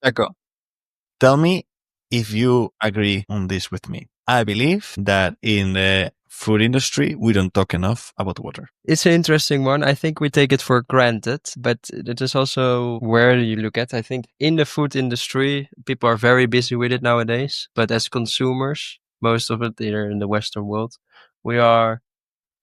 Jaco, tell me if you agree on this with me. I believe that in the food industry, we don't talk enough about water. It's an interesting one. I think we take it for granted, but it is also where you look at. I think in the food industry, people are very busy with it nowadays. But as consumers, most of it here in the Western world, we are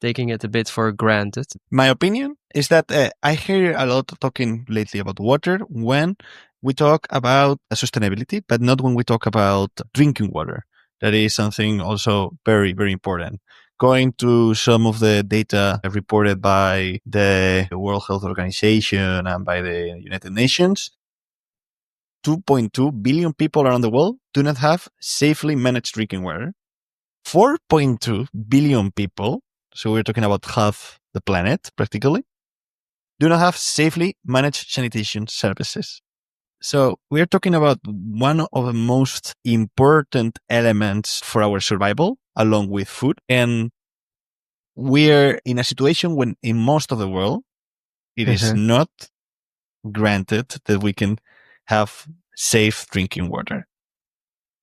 taking it a bit for granted. My opinion is that I hear a lot talking lately about water when we talk about sustainability, but not when we talk about drinking water. That is something also very, very important. Going to some of the data reported by the World Health Organization and by the United Nations, 2.2 billion people around the world do not have safely managed drinking water. 4.2 billion people, so we're talking about half the planet practically, do not have safely managed sanitation services. So we're talking about one of the most important elements for our survival, along with food. And we're in a situation when in most of the world, it is not granted that we can have safe drinking water.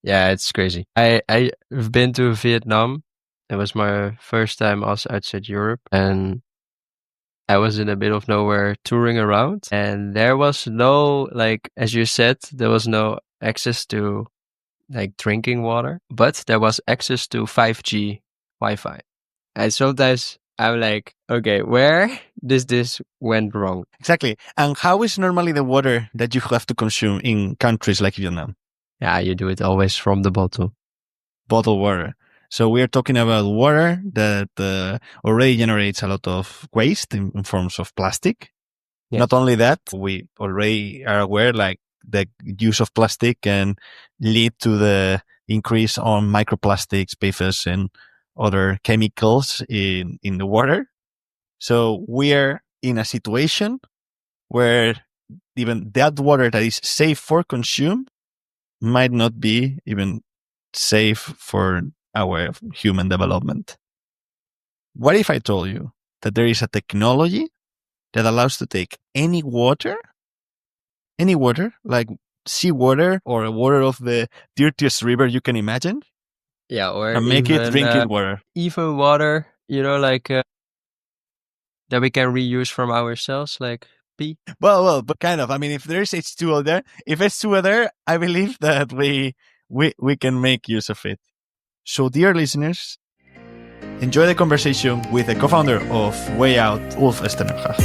Yeah, it's crazy. I've been to Vietnam. It was my first time also outside Europe, and I was in the middle of nowhere touring around, and there was no, like, as you said, there was no access to like drinking water, but there was access to 5G Wi-Fi. And sometimes I'm like, okay, where does this went wrong? Exactly. And how is normally the water that you have to consume in countries like Vietnam? Yeah, you do it always from the bottle. Bottled water. So we are talking about water that already generates a lot of waste in forms of plastic. Yes. Not only that, we already are aware like the use of plastic can lead to the increase on microplastics, PFAS, and other chemicals in the water. So we are in a situation where even that water that is safe for consume might not be even safe for our human development. What if I told you that there is a technology that allows to take any water, like seawater or water of the dirtiest river you can imagine, Yeah, or and make it even drinking water? even water, like that we can reuse from ourselves, like pee. Well, but kind of. I mean, if there's H2O there, if H2O there, I believe that we can make use of it. So, dear listeners, enjoy the conversation with the co-founder of Wayout, Ulf Stenerhag.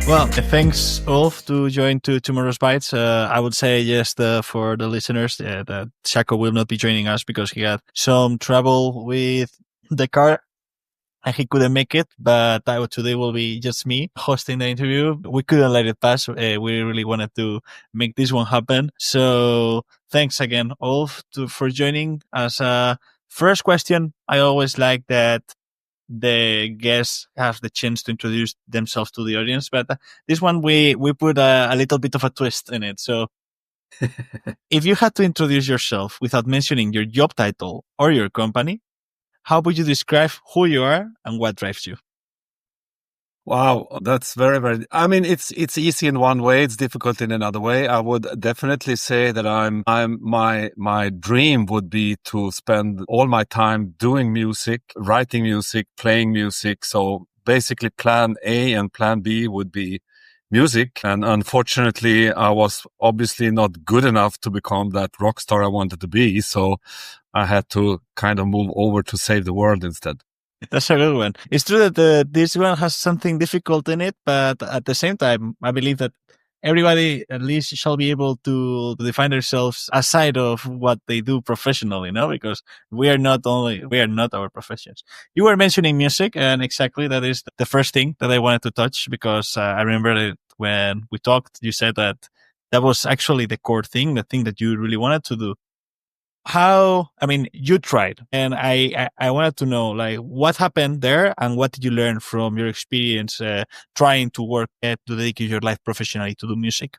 Well, thanks, Ulf, to join to Tomorrow's Bites. I would say just for the listeners that Jaco will not be joining us because he had some trouble with the car and he couldn't make it. But today will be just me hosting the interview. We couldn't let it pass. We really wanted to make this one happen. So thanks again, Ulf, for joining. As a first question, I always like that the guests have the chance to introduce themselves to the audience. But this one, we put a little bit of a twist in it. So if you had to introduce yourself without mentioning your job title or your company, how would you describe who you are and what drives you? Wow, that's very, very. I mean, it's easy in one way, it's difficult in another way. I would definitely say that my dream would be to spend all my time doing music, writing music, playing music. So basically, plan A and plan B would be music. And unfortunately, I was obviously not good enough to become that rock star I wanted to be. So I had to kind of move over to save the world instead. That's a good one. It's true that this one has something difficult in it, but at the same time, I believe that everybody at least shall be able to define themselves aside of what they do professionally, because we are not our professions. You were mentioning music, and exactly that is the first thing that I wanted to touch because I remember that when we talked, you said that was actually the core thing, the thing that you really wanted to do. You tried, and I wanted to know, like, what happened there and what did you learn from your experience trying to work to dedicate your life professionally to do music?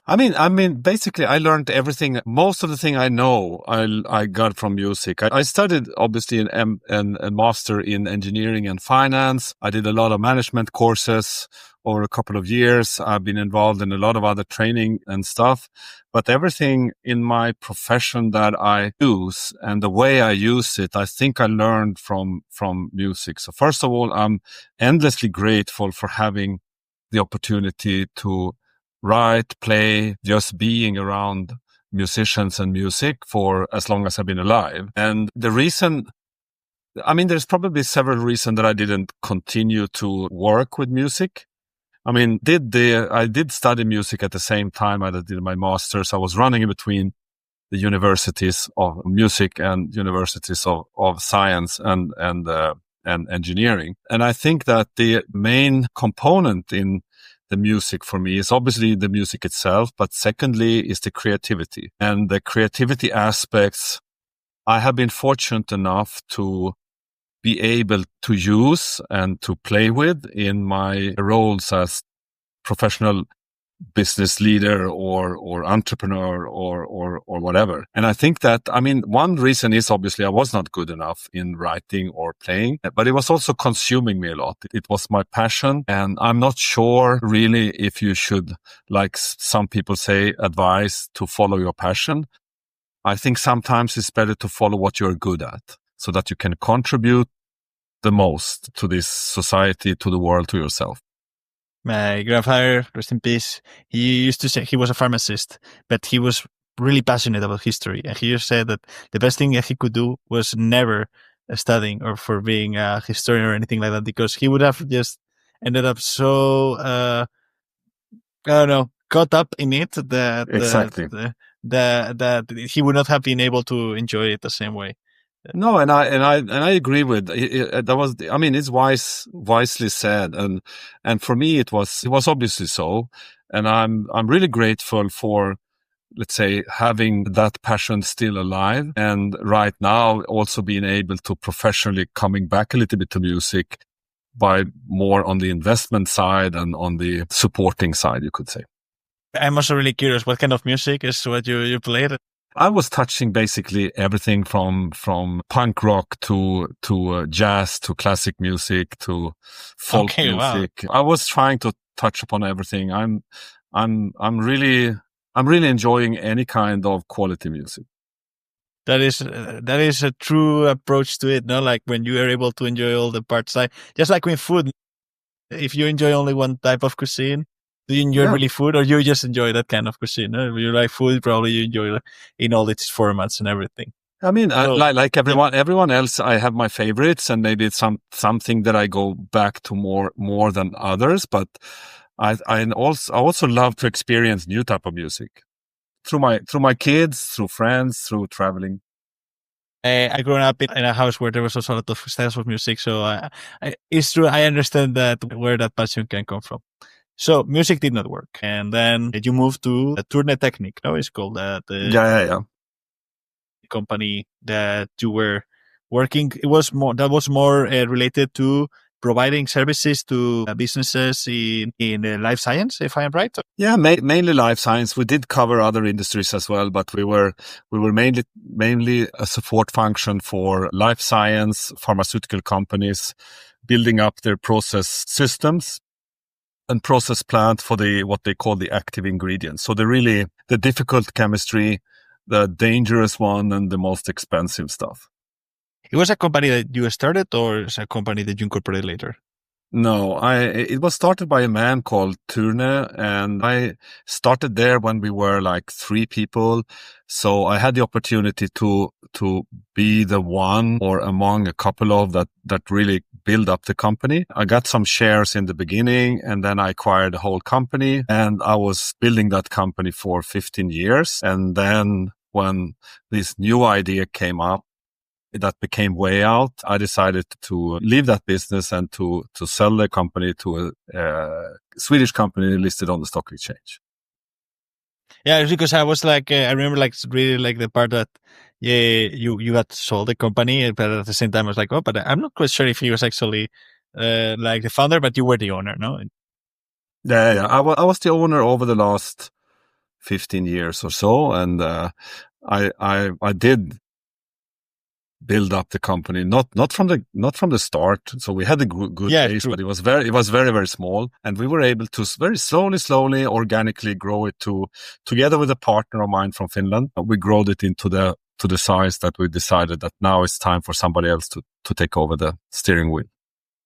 I mean, basically, I learned everything. Most of the thing I know, I got from music. I studied obviously a master in engineering and finance. I did a lot of management courses over a couple of years. I've been involved in a lot of other training and stuff. But everything in my profession that I use and the way I use it, I think I learned from music. So first of all, I'm endlessly grateful for having the opportunity to write, play, just being around musicians and music for as long as I've been alive. And the reason, there's probably several reasons that I didn't continue to work with music. I did study music at the same time I did my master's. I was running in between the universities of music and universities of science and engineering. And I think that the main component in the music for me is obviously the music itself, but secondly is the creativity. And the creativity aspects, I have been fortunate enough to be able to use and to play with in my roles as professional business leader or entrepreneur or whatever. And I think that, one reason is obviously I was not good enough in writing or playing, but it was also consuming me a lot. It was my passion. And I'm not sure really if you should, like some people say, advise to follow your passion. I think sometimes it's better to follow what you're good at so that you can contribute the most to this society, to the world, to yourself. My grandfather, rest in peace, he used to say he was a pharmacist, but he was really passionate about history. And he just said that the best thing that he could do was never studying or for being a historian or anything like that, because he would have just ended up so, I don't know, caught up in it that, Exactly. that he would not have been able to enjoy it the same way. No, and I agree with that. Was, it's wisely said, and for me it was obviously so, and I'm really grateful for, let's say, having that passion still alive, and right now also being able to professionally coming back a little bit to music by more on the investment side and on the supporting side, you could say. I'm also really curious, what kind of music is what you played? I was touching basically everything from punk rock to jazz to classic music to folk music. Wow. I was trying to touch upon everything. I'm really enjoying any kind of quality music. That is a true approach to it, no? Like when you are able to enjoy all the parts, like just like with food. If you enjoy only one type of cuisine, do you enjoy really food, or you just enjoy that kind of cuisine? No? If you like food, probably you enjoy in all its formats and everything. Like everyone else, I have my favorites, and maybe it's something that I go back to more than others. But I also love to experience new type of music through my kids, through friends, through traveling. I grew up in a house where there was also a lot of styles of music, so it's true. I understand that where that passion can come from. So music did not work, and then you moved to Turner Technic. No, it's called Yeah. company that you were working. It was more related to providing services to businesses in life science, if I am right. Yeah, mainly life science. We did cover other industries as well, but we were mainly a support function for life science, pharmaceutical companies, building up their process systems and process plant for what they call the active ingredients. So the difficult chemistry, the dangerous one, and the most expensive stuff. It was a company that you started, or is a company that you incorporated later? No, it was started by a man called Turner, and I started there when we were like 3 people. So I had the opportunity to be the one or among a couple of that really build up the company. I got some shares in the beginning, and then I acquired the whole company, and I was building that company for 15 years. And then when this new idea came up, that became Wayout, I decided to leave that business and to sell the company to a Swedish company listed on the stock exchange. Yeah, because I was like, I remember like really like the part that you had sold the company, but at the same time I was like, oh, but I'm not quite sure if he was actually like the founder, but you were the owner, no? Yeah. I was the owner over the last 15 years or so. And I did build up the company, not from the start. So we had a good base, true. but it was very, very small. And we were able to very slowly, organically grow it together with a partner of mine from Finland. We growed it into the size that we decided that now it's time for somebody else to take over the steering wheel.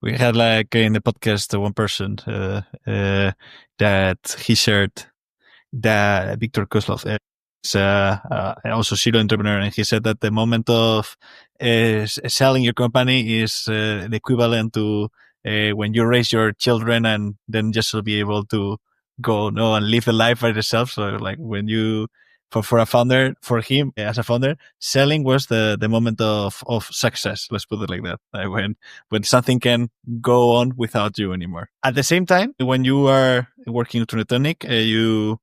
We had like in the podcast one person that he shared that Victor Kozlov is also serial entrepreneur, and he said that the moment of selling your company is the equivalent to when you raise your children and then just to be able to go and live the life by yourself. So like when you for a founder, for him as a founder, selling was the moment of success. Let's put it like that. When something can go on without you anymore. At the same time, when you are working with Tonic, you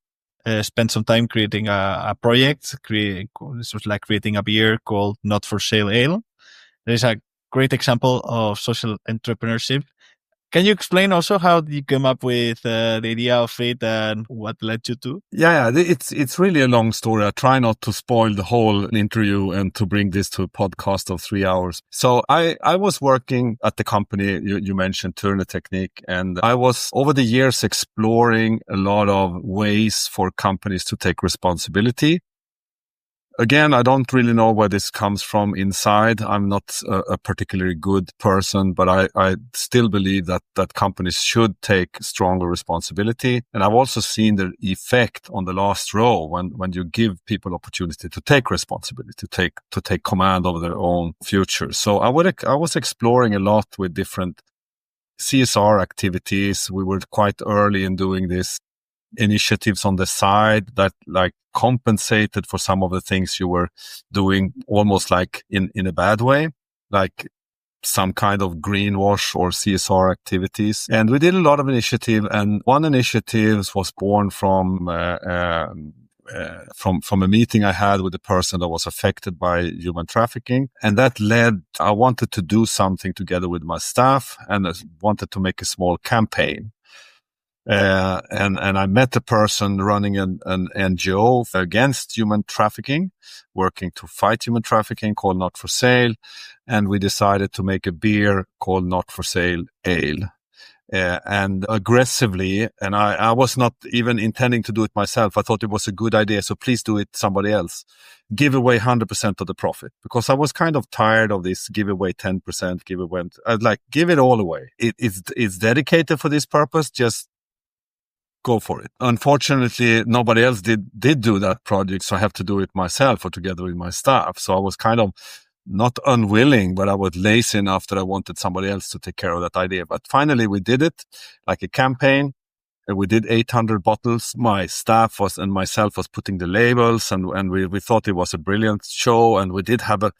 spend some time creating a project. This was like creating a beer called Not For Sale Ale. There is a great example of social entrepreneurship. Can you explain also how you came up with the idea of it and what led you to? Yeah, it's really a long story. I try not to spoil the whole interview and to bring this to a podcast of 3 hours. So I was working at the company you mentioned, Turner Technique, and I was over the years exploring a lot of ways for companies to take responsibility. Again, I don't really know where this comes from inside. I'm not a particularly good person, but I still believe that companies should take stronger responsibility. And I've also seen the effect on the last row when you give people opportunity to take responsibility, to take command over their own future. So I was exploring a lot with different CSR activities. We were quite early in doing this. Initiatives on the side that like compensated for some of the things you were doing almost like in a bad way, like some kind of greenwash or CSR activities. And we did a lot of initiative, and one initiative was born from a meeting I had with a person that was affected by human trafficking. And that I wanted to do something together with my staff, and I wanted to make a small campaign. And I met a person running an NGO against human trafficking, working to fight human trafficking, called Not For Sale. And we decided to make a beer called Not For Sale Ale. And aggressively, and I was not even intending to do it myself. I thought it was a good idea, so please do it somebody else. Give away 100% of the profit, because I was kind of tired of this give away 10%, give away. I'd like, give it all away. It's dedicated for this purpose. Just go for it. Unfortunately, nobody else did do that project, so I have to do it myself or together with my staff. So I was kind of not unwilling, but I was lazy enough that I wanted somebody else to take care of that idea. But finally, we did it like a campaign. We did 800 bottles. My staff and myself was putting the labels, and we thought it was a brilliant show. And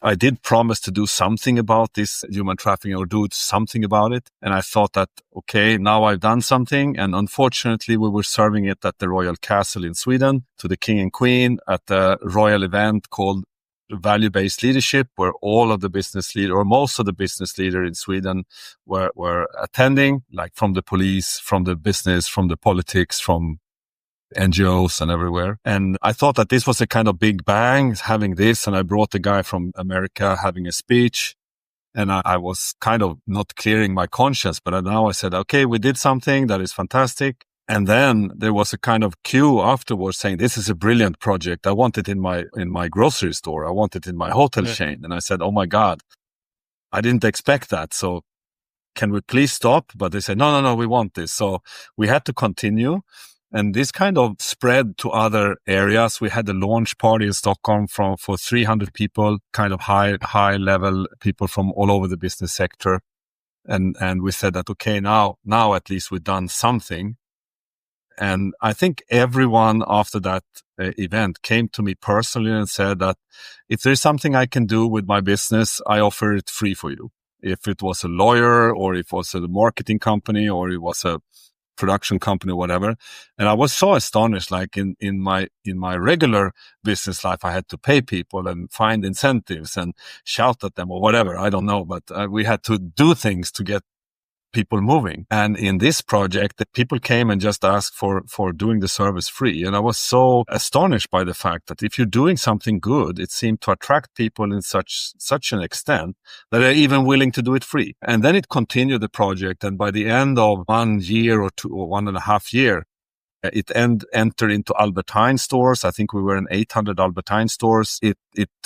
I did promise to do something about this human trafficking, or do something about it. And I thought that, okay, now I've done something. And unfortunately, we were serving it at the Royal Castle in Sweden to the King and Queen at a royal event called Value-Based Leadership, where all of the business leader, or most of the business leader in Sweden were attending, like from the police, from the business, from the politics, from NGOs and everywhere. And I thought that this was a kind of big bang having this. And I brought the guy from America having a speech. And I was kind of not clearing my conscience, but now I said, okay, we did something that is fantastic. And then there was a kind of queue afterwards saying, this is a brilliant project. I want it in my grocery store. I want it in my hotel chain. And I said, oh my God, I didn't expect that. So can we please stop? But they said, no, we want this. So we had to continue. And this kind of spread to other areas. We had a launch party in Stockholm for 300 people, kind of high level people from all over the business sector. And we said that, okay, now at least we've done something. And I think everyone after that event came to me personally and said that if there's something I can do with my business, I offer it free for you. If it was a lawyer, or if it was a marketing company, or it was a production company, or whatever. And I was so astonished, like in my regular business life, I had to pay people and find incentives and shout at them or whatever. I don't know, but we had to do things to get people moving. And in this project, the people came and just asked for doing the service free. And I was so astonished by the fact that if you're doing something good, it seemed to attract people in such an extent that they're even willing to do it free. And then it continued the project. And by the end of 1 year or 2 or 1.5 years, it entered into Albertine stores. I think we were in 800 Albertine stores. It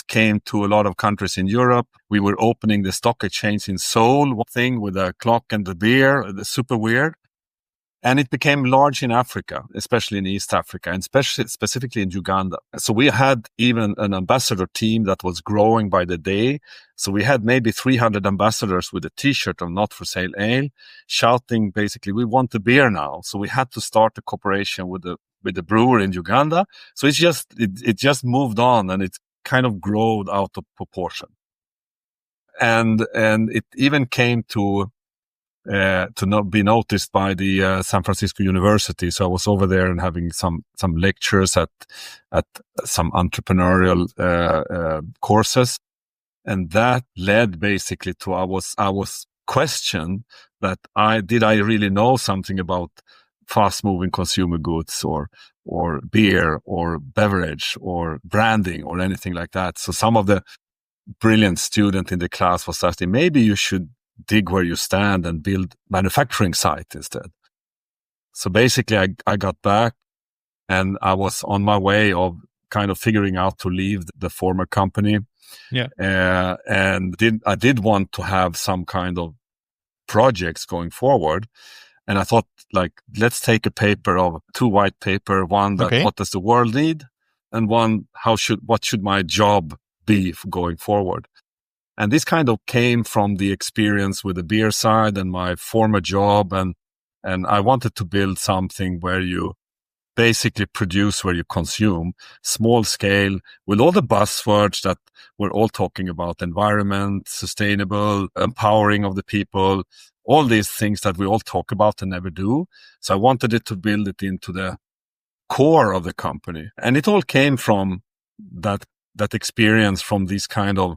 came to a lot of countries in Europe. We were opening the stock exchange in Seoul, one thing with a clock and the beer, super weird. And it became large in Africa, especially in East Africa, and specifically in Uganda. So we had even an ambassador team that was growing by the day. So we had maybe 300 ambassadors with a T-shirt of Not for Sale Ale, shouting basically, "We want the beer now." So we had to start a cooperation with the brewer in Uganda. So it just moved on, and it kind of growed out of proportion. And it even came to not be noticed by the San Francisco University. So I was over there and having some lectures at some entrepreneurial courses, and that led basically to I was questioned that I really know something about fast moving consumer goods or beer or beverage or branding or anything like that. So some of the brilliant student in the class was asking, maybe you should dig where you stand and build manufacturing site instead. So basically I got back and I was on my way of kind of figuring out to leave the former company. Yeah. And I did want to have some kind of projects going forward. And I thought, like, let's take a paper of 2 white paper, one that what does the world need, and one what should my job be going forward. And this kind of came from the experience with the beer side and my former job. And I wanted to build something where you basically produce where you consume, small scale, with all the buzzwords that we're all talking about: environment, sustainable, empowering of the people, all these things that we all talk about and never do. So I wanted it to build it into the core of the company. And it all came from that experience, from these kind of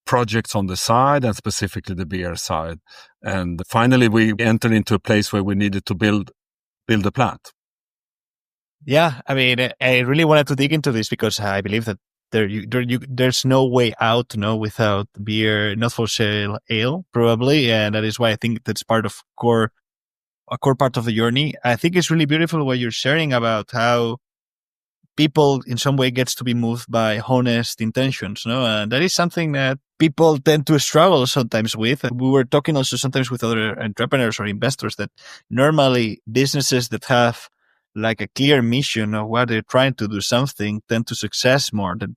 projects on the side, and specifically the beer side. And finally, we entered into a place where we needed to build a plant. Yeah, I mean, I really wanted to dig into this because I believe that there's no way out, without beer, not for sale ale, probably, and that is why I think that's part of a core part of the journey. I think it's really beautiful what you're sharing about how people in some way gets to be moved by honest intentions, and that is something that people tend to struggle sometimes with. We were talking also sometimes with other entrepreneurs or investors that normally businesses that have like a clear mission of what they're trying to do something tend to success more than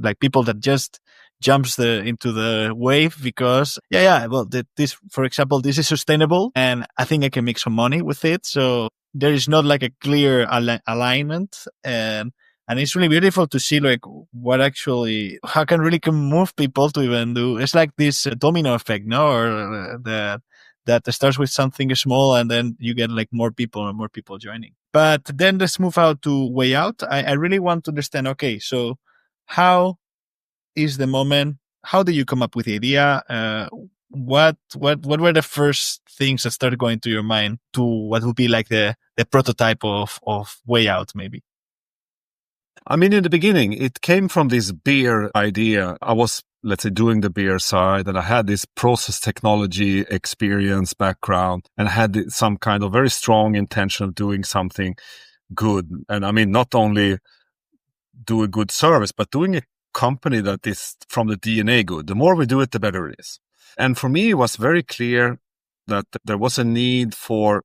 like people that just jumps into the wave because this, for example, this is sustainable and I think I can make some money with it. So there is not like a clear alignment, and it's really beautiful to see like what actually, how can really move people to even do. It's like this domino effect, or that starts with something small and then you get like more people and more people joining. But then let's move out to Wayout. I really want to understand, okay, so how is the moment? How did you come up with the idea? What were the first things that started going to your mind to what would be like the prototype of Wayout, maybe? I mean, in the beginning, it came from this beer idea. I was, let's say, doing the beer side, and I had this process technology experience background, and I had some kind of very strong intention of doing something good. And I mean, not only do a good service, but doing a company that is from the DNA good. The more we do it, the better it is. And for me, it was very clear that there was a need for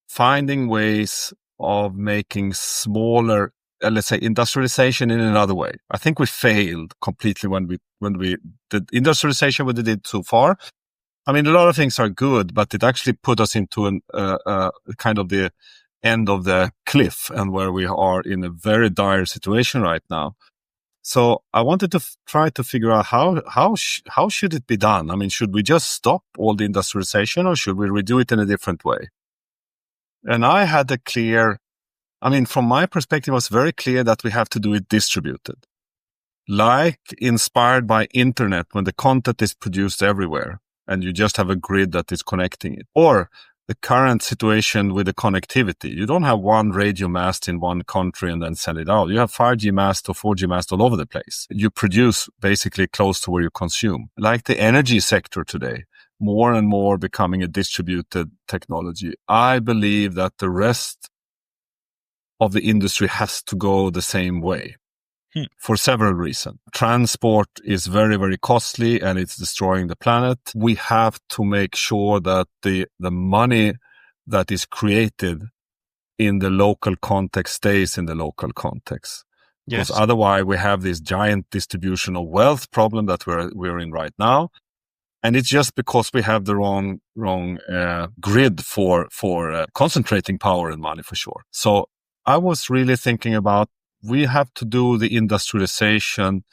finding ways of making smaller, let's say, industrialization in another way. I think we failed completely when we did industrialization, we did it so far. I mean, a lot of things are good, but it actually put us into kind of the end of the cliff, and where we are in a very dire situation right now. So I wanted to try to figure out how should it be done? I mean, should we just stop all the industrialization, or should we redo it in a different way? And I had from my perspective, it was very clear that we have to do it distributed, like inspired by internet, when the content is produced everywhere. and you just have a grid that is connecting it. Or the current situation with the connectivity. You don't have one radio mast in one country and then send it out. You have 5G mast or 4G mast all over the place. You produce basically close to where you consume. Like the energy sector today, more and more becoming a distributed technology. I believe that the rest of the industry has to go the same way. For several reasons. Transport is very, very costly and it's destroying the planet. We have to make sure that the money that is created in the local context stays in the local context. Yes. Because otherwise we have this giant distribution of wealth problem that we're in right now. And it's just because we have the wrong grid for concentrating power and money for sure. So I was really thinking about we have to do the industrialization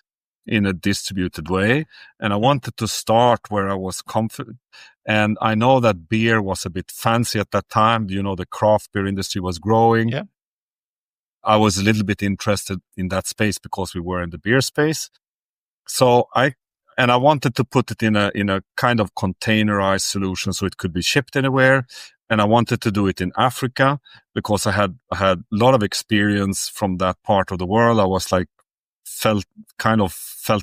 in a distributed way. And I wanted to start where I was confident. And I know that beer was a bit fancy at that time. You know, the craft beer industry was growing. Yeah. I was a little bit interested in that space because we were in the beer space. So I wanted to put it in a kind of containerized solution so it could be shipped anywhere. And I wanted to do it in Africa because I had a lot of experience from that part of the world. I was like, felt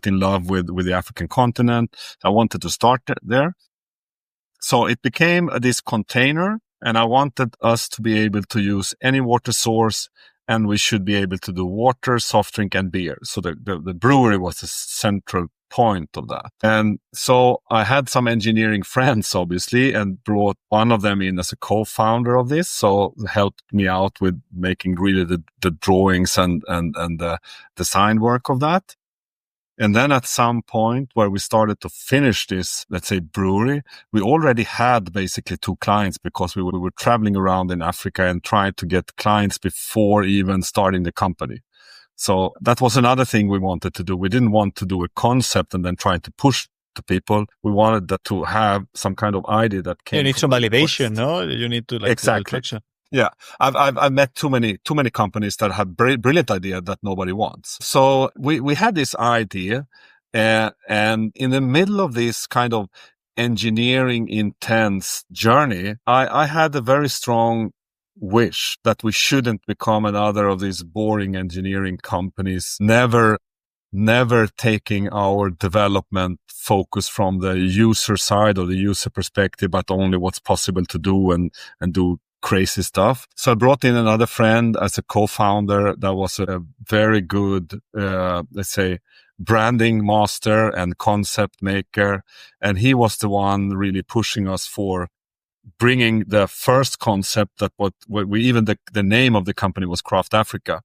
in love with the African continent. I wanted to start there. So it became this container, and I wanted us to be able to use any water source, and we should be able to do water, soft drink, and beer. So the brewery was a central point of that. And so I had some engineering friends, obviously, and brought one of them in as a co-founder of this. So helped me out with making really the drawings and the design work of that. And then at some point where we started to finish this, let's say, brewery, we already had basically 2 clients because we were traveling around in Africa and trying to get clients before even starting the company. So that was another thing we wanted to do. We didn't want to do a concept and then try to push to people. We wanted that to have some kind of idea that came. You need some validation, no? You need to exactly. Yeah, I've met too many companies that have brilliant idea that nobody wants. So we had this idea, and in the middle of this kind of engineering intense journey, I had a very strong wish that we shouldn't become another of these boring engineering companies, never taking our development focus from the user side or the user perspective, but only what's possible to do and do crazy stuff. So I brought in another friend as a co-founder that was a very good, let's say, branding master and concept maker. And he was the one really pushing us for bringing the first concept that the name of the company was Craft Africa.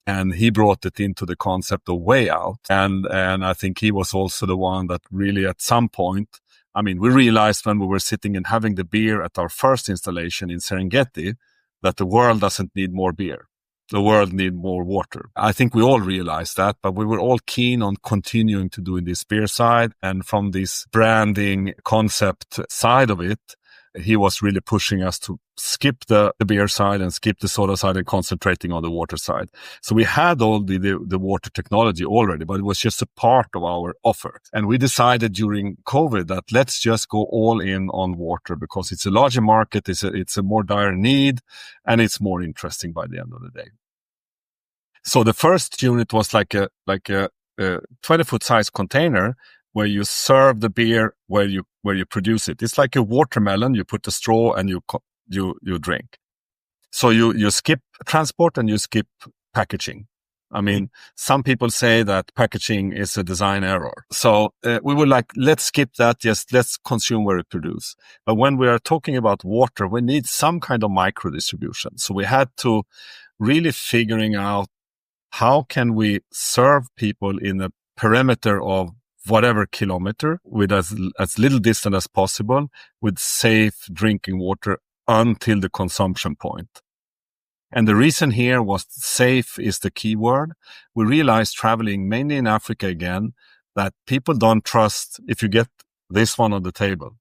And he brought it into the concept of Wayout. And I think he was also the one that really at some point, I mean, we realized when we were sitting and having the beer at our first installation in Serengeti that the world doesn't need more beer. The world needs more water. I think we all realized that, but we were all keen on continuing to do this beer side. And from this branding concept side of it, he was really pushing us to skip the beer side and skip the soda side and concentrating on the water side. So we had all the water technology already, but it was just a part of our offer. And we decided during COVID that let's just go all in on water because it's a larger market, it's a more dire need, and it's more interesting by the end of the day. So the first unit was like a 20-foot size container where you serve the beer where you produce it. It's like a watermelon. You put the straw and you drink. So you skip transport and you skip packaging. I mean, some people say that packaging is a design error. So we were like, let's skip that. Just let's consume where it produces. But when we are talking about water, we need some kind of micro distribution. So we had to really figuring out how can we serve people in a perimeter of whatever kilometer with as little distance as possible with safe drinking water until the consumption point. And the reason here was safe is the key word. We realized traveling mainly in Africa again that people don't trust if you get this one on the table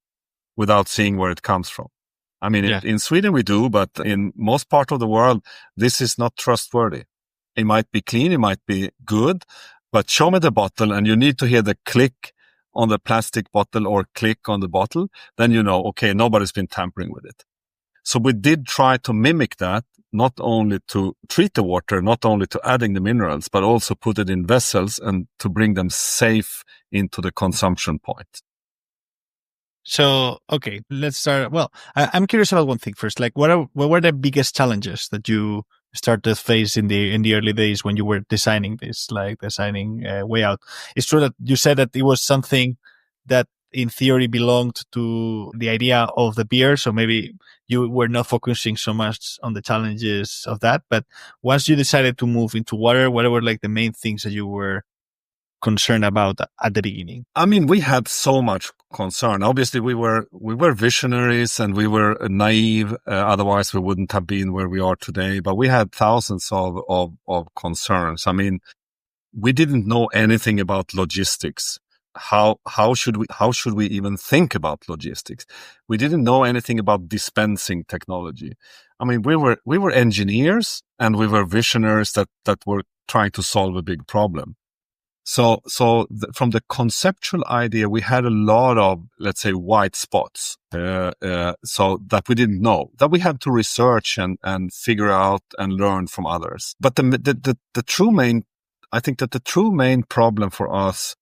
without seeing where it comes from. I mean, in Sweden we do, but in most part of the world, this is not trustworthy. It might be clean, it might be good, but show me the bottle and you need to hear the click on the plastic bottle or click on the bottle, then you know, okay, nobody's been tampering with it. So we did try to mimic that, not only to treat the water, not only to adding the minerals, but also put it in vessels and to bring them safe into the consumption point. So, okay, let's start. Well, I'm curious about one thing first. Like, what were the biggest challenges that you started to face in the early days when you were designing this, like designing Wayout? It's true that you said that it was something that in theory belonged to the idea of the beer. So maybe you were not focusing so much on the challenges of that. But once you decided to move into water, what were like the main things that you were concerned about at the beginning? I mean, we had so much concern. Obviously, we were visionaries and we were naive. Otherwise, we wouldn't have been where we are today. But we had thousands of concerns. I mean, we didn't know anything about logistics. How should we even think about logistics? We didn't know anything about dispensing technology. I mean, we were engineers and we were visionaries that were trying to solve a big problem. So from the conceptual idea, we had a lot of, let's say, white spots. So that we didn't know, that we had to research and figure out and learn from others. But the true main, I think that the true main problem for us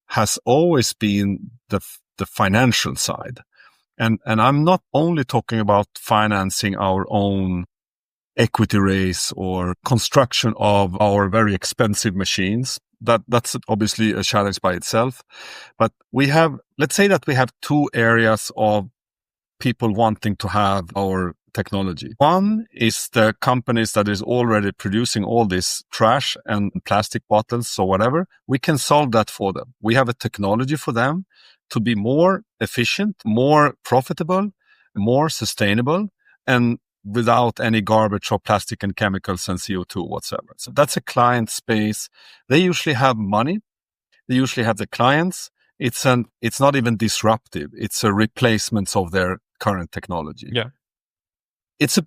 has always been the financial side. And I'm not only talking about financing our own equity raise or construction of our very expensive machines. That's obviously a challenge by itself. But let's say that we have two areas of people wanting to have our technology. One is the companies that is already producing all this trash and plastic bottles or whatever. We can solve that for them. We have a technology for them to be more efficient, more profitable, more sustainable, and without any garbage or plastic and chemicals and CO2 whatsoever. So that's a client space. They usually have money. They usually have the clients. It's not even disruptive. It's a replacement of their current technology. Yeah. It's a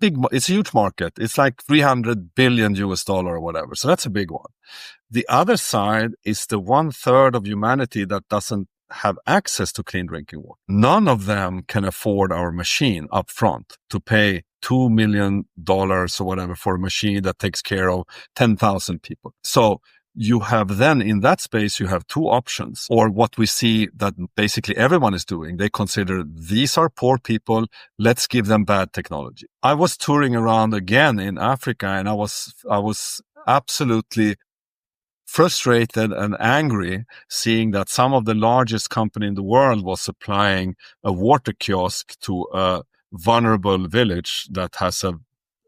huge market. It's like $300 billion or whatever. So that's a big one. The other side is the 1/3 of humanity that doesn't have access to clean drinking water. None of them can afford our machine up front to pay $2 million or whatever for a machine that takes care of 10,000 people. So you have then in that space, you have two options, or what we see that basically everyone is doing. They consider these are poor people. Let's give them bad technology. I was touring around again in Africa and I was absolutely frustrated and angry seeing that some of the largest company in the world was supplying a water kiosk to a vulnerable village that has a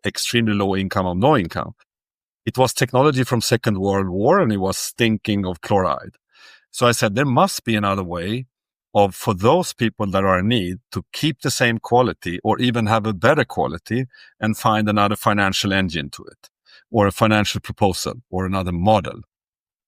extremely low income or no income. It was technology from Second World War and it was stinking of chloride. So I said, there must be another way for those people that are in need to keep the same quality or even have a better quality and find another financial engine to it or a financial proposal or another model.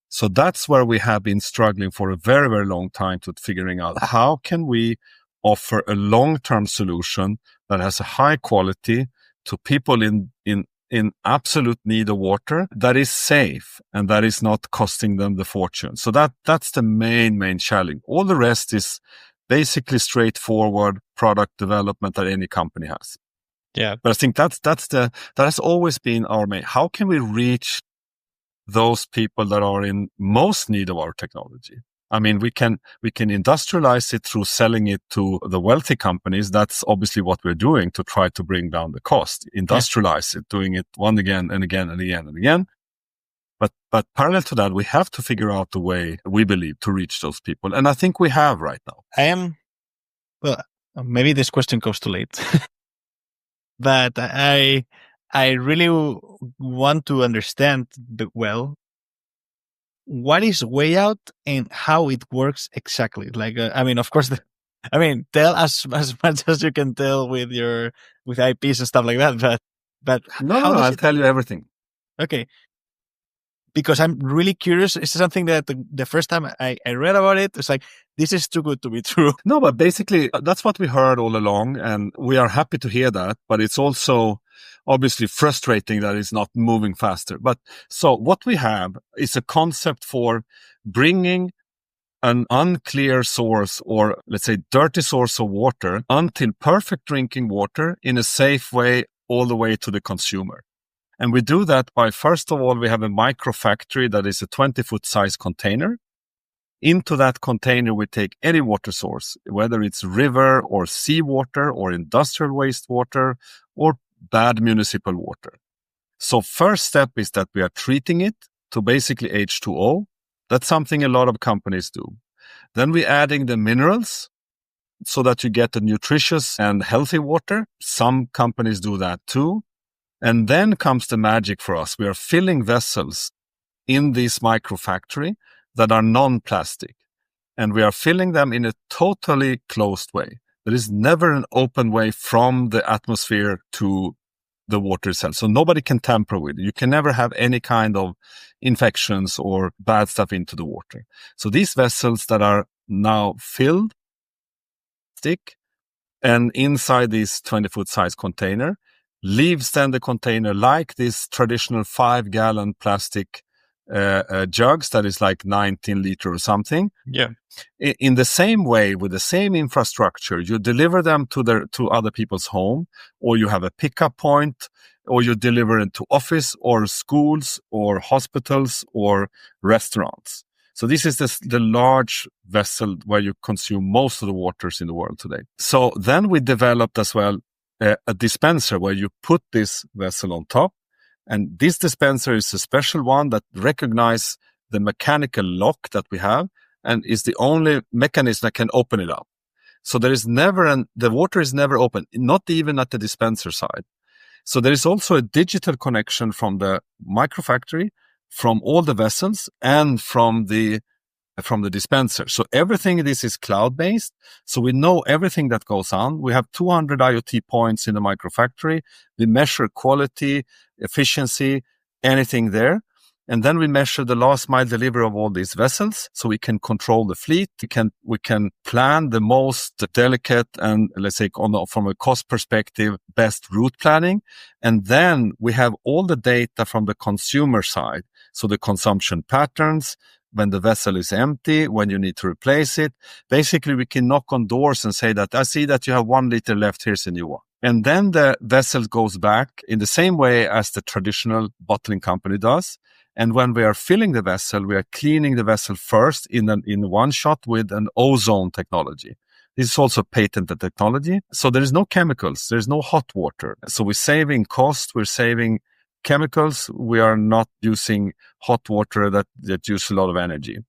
So that's where we have been struggling for a very, very long time to figuring out how can we offer a long-term solution that has a high quality to people in absolute need of water that is safe and that is not costing them the fortune. So that's the main challenge. All the rest is basically straightforward product development that any company has. Yeah. But I think that has always been our main. How can we reach those people that are in most need of our technology? I mean, we can industrialize it through selling it to the wealthy companies. That's obviously what we're doing to try to bring down the cost. Industrialize it, doing it one again and again and again and again. But parallel to that, we have to figure out the way we believe to reach those people, and I think we have right now. Well, maybe this question comes too late, but I really want to understand well. What is Wayout and how it works exactly? Like, I mean, of course, tell as much as you can tell with IPs and stuff like that. But I'll tell you everything. Okay, because I'm really curious. It's something that the first time I read about it, it's like, this is too good to be true. No, but basically that's what we heard all along, and we are happy to hear that. But it's also obviously frustrating that it's not moving faster. But so what we have is a concept for bringing an unclear source, or let's say dirty source of water, until perfect drinking water in a safe way all the way to the consumer. And we do that by, first of all, we have a micro factory that is a 20-foot size container. Into that container, we take any water source, whether it's river or seawater or industrial wastewater or bad municipal water. So first step is that we are treating it to basically H2O. That's something a lot of companies do. Then we're adding the minerals so that you get a nutritious and healthy water. Some companies do that too. And then comes the magic for us. We are filling vessels in this microfactory that are non-plastic. And we are filling them in a totally closed way. There is never an open way from the atmosphere to the water itself. So nobody can tamper with it. You can never have any kind of infections or bad stuff into the water. So these vessels that are now filled, stick, and inside this 20-foot size container, leaves then the container like this traditional 5-gallon plastic jugs that is like 19 liter or something. Yeah. In the same way, with the same infrastructure, you deliver them to other people's home, or you have a pickup point, or you deliver it to office or schools or hospitals or restaurants. So this is the large vessel where you consume most of the waters in the world today. So then we developed as well a dispenser where you put this vessel on top. And this dispenser is a special one that recognizes the mechanical lock that we have and is the only mechanism that can open it up. So there is never the water is never open, not even at the dispenser side. So there is also a digital connection from the microfactory, from all the vessels, and from the dispenser. So everything this is cloud-based. So we know everything that goes on. We have 200 IoT points in the microfactory. We measure quality, efficiency, anything there. And then we measure the last mile delivery of all these vessels. So we can control the fleet. We can plan the most delicate and, let's say, from a cost perspective, best route planning. And then we have all the data from the consumer side. So the consumption patterns, when the vessel is empty, when you need to replace it. Basically, we can knock on doors and say that, I see that you have 1 liter left, here's a new one. And then the vessel goes back in the same way as the traditional bottling company does. And when we are filling the vessel, we are cleaning the vessel first in one shot with an ozone technology. This is also patented technology. So there is no chemicals. There's no hot water. So we're saving cost. We're saving chemicals. We are not using hot water that use a lot of energy.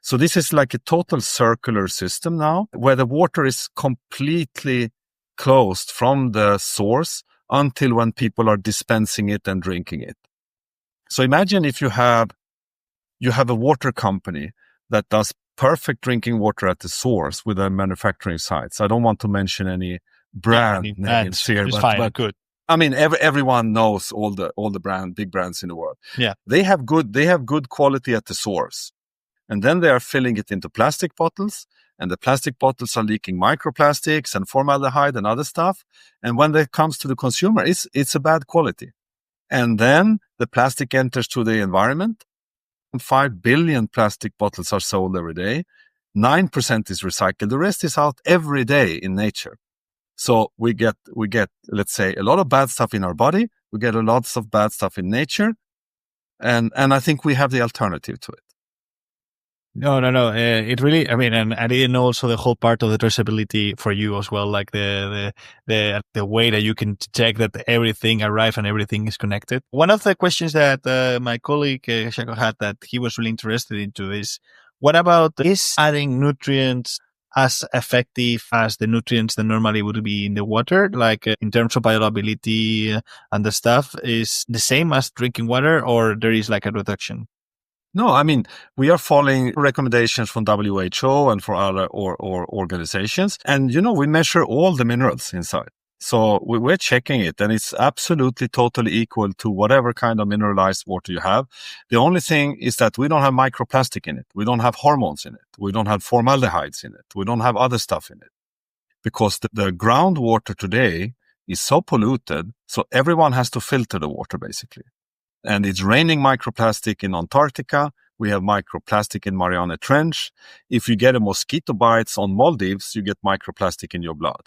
So this is like a total circular system now, where the water is completely closed from the source until when people are dispensing it and drinking it. So imagine if you have a water company that does perfect drinking water at the source with a manufacturing site. So I don't want to mention any brand names here, but good. I mean, everyone knows all the big brands in the world. Yeah, they have good quality at the source, and then they are filling it into plastic bottles, and the plastic bottles are leaking microplastics and formaldehyde and other stuff. And when it comes to the consumer, it's a bad quality, and then the plastic enters to the environment. 5 billion plastic bottles are sold every day. 9% is recycled. The rest is out every day in nature. So we get, let's say, a lot of bad stuff in our body. We get a lot of bad stuff in nature. And I think we have the alternative to it. No. It really, I mean, and I didn't know also the whole part of the traceability for you as well, like the way that you can check that everything arrived and everything is connected. One of the questions that my colleague Shako had that he was really interested into is, what about, is adding nutrients as effective as the nutrients that normally would be in the water, like in terms of bioavailability and the stuff, is the same as drinking water, or there is like a reduction? No, I mean, we are following recommendations from WHO and for other or organizations. And, we measure all the minerals inside. So we're checking it, and it's absolutely totally equal to whatever kind of mineralized water you have. The only thing is that we don't have microplastic in it. We don't have hormones in it. We don't have formaldehydes in it. We don't have other stuff in it. Because the groundwater today is so polluted, so everyone has to filter the water, basically. And it's raining microplastic in Antarctica. We have microplastic in Mariana Trench. If you get a mosquito bites on Maldives, you get microplastic in your blood.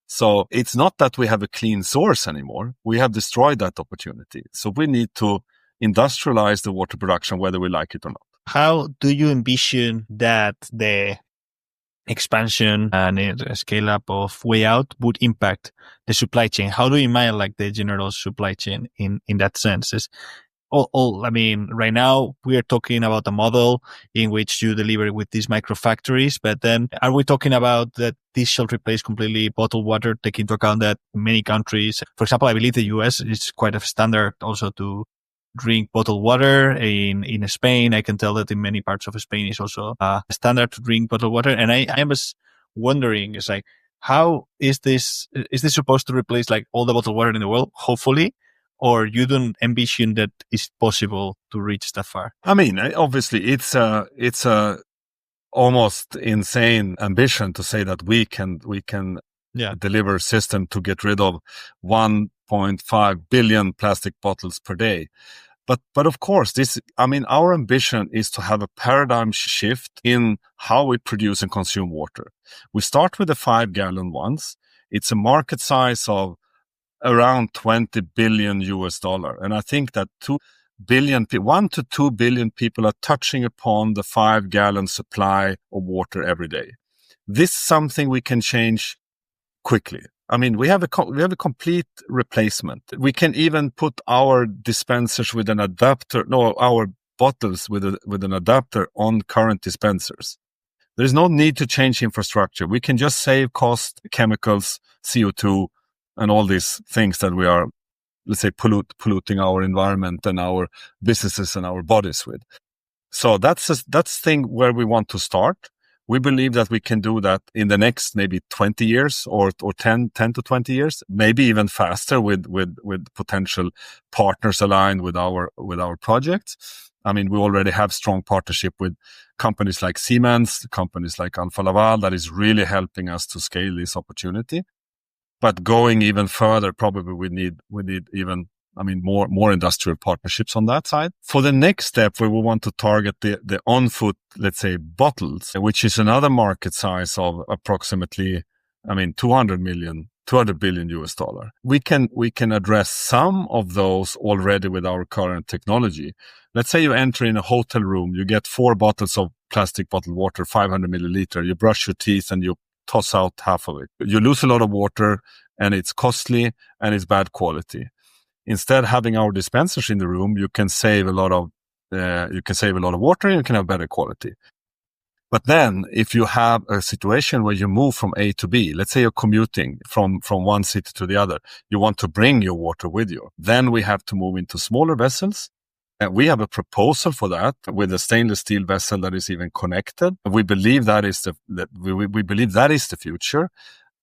So it's not that we have a clean source anymore. We have destroyed that opportunity. So we need to industrialize the water production, whether we like it or not. How do you envision that the expansion and scale up of Wayout would impact the supply chain? How do you imagine like the general supply chain in that sense? I mean, right now we are talking about a model in which you deliver with these micro factories, but then are we talking about that this shall replace completely bottled water, take into account that many countries, for example, I believe the US is quite a standard also to drink bottled water. In Spain, I can tell that in many parts of Spain is also a standard to drink bottled water. And I was wondering, it's like, how is this supposed to replace like all the bottled water in the world? Hopefully, or you don't envision that it's possible to reach that far? I mean, obviously, it's a almost insane ambition to say that we can deliver a system to get rid of 1.5 billion plastic bottles per day. But of course, our ambition is to have a paradigm shift in how we produce and consume water. We start with the 5-gallon ones. It's a market size of around $20 billion US. And I think that 1 to 2 billion people are touching upon the 5-gallon supply of water every day. This is something we can change quickly. I mean, we have a complete replacement. We can even put our dispensers with an adapter, our bottles with an adapter on current dispensers. There's no need to change infrastructure. We can just save cost, chemicals, CO2, and all these things that we are, let's say, polluting our environment and our businesses and our bodies with. So that's thing where we want to start. We believe that we can do that in the next maybe 20 years or 10 to 20 years, maybe even faster with potential partners aligned with our projects. I mean, we already have strong partnership with companies like Siemens, companies like Alfa Laval that is really helping us to scale this opportunity. But going even further, probably we need even, more industrial partnerships on that side. For the next step, where we want to target the on-foot, let's say, bottles, which is another market size of approximately, 200 billion US dollar. We can address some of those already with our current technology. Let's say you enter in a hotel room, you get 4 bottles of plastic bottled water, 500 milliliter. You brush your teeth and you toss out half of it. You lose a lot of water and it's costly and it's bad quality. Instead, having our dispensers in the room, you can save a lot of water and you can have better quality. But then if you have a situation where you move from A to B, let's say you're commuting from one city to the other, you want to bring your water with you. Then we have to move into smaller vessels. And we have a proposal for that with a stainless steel vessel that is even connected. We believe that is the future.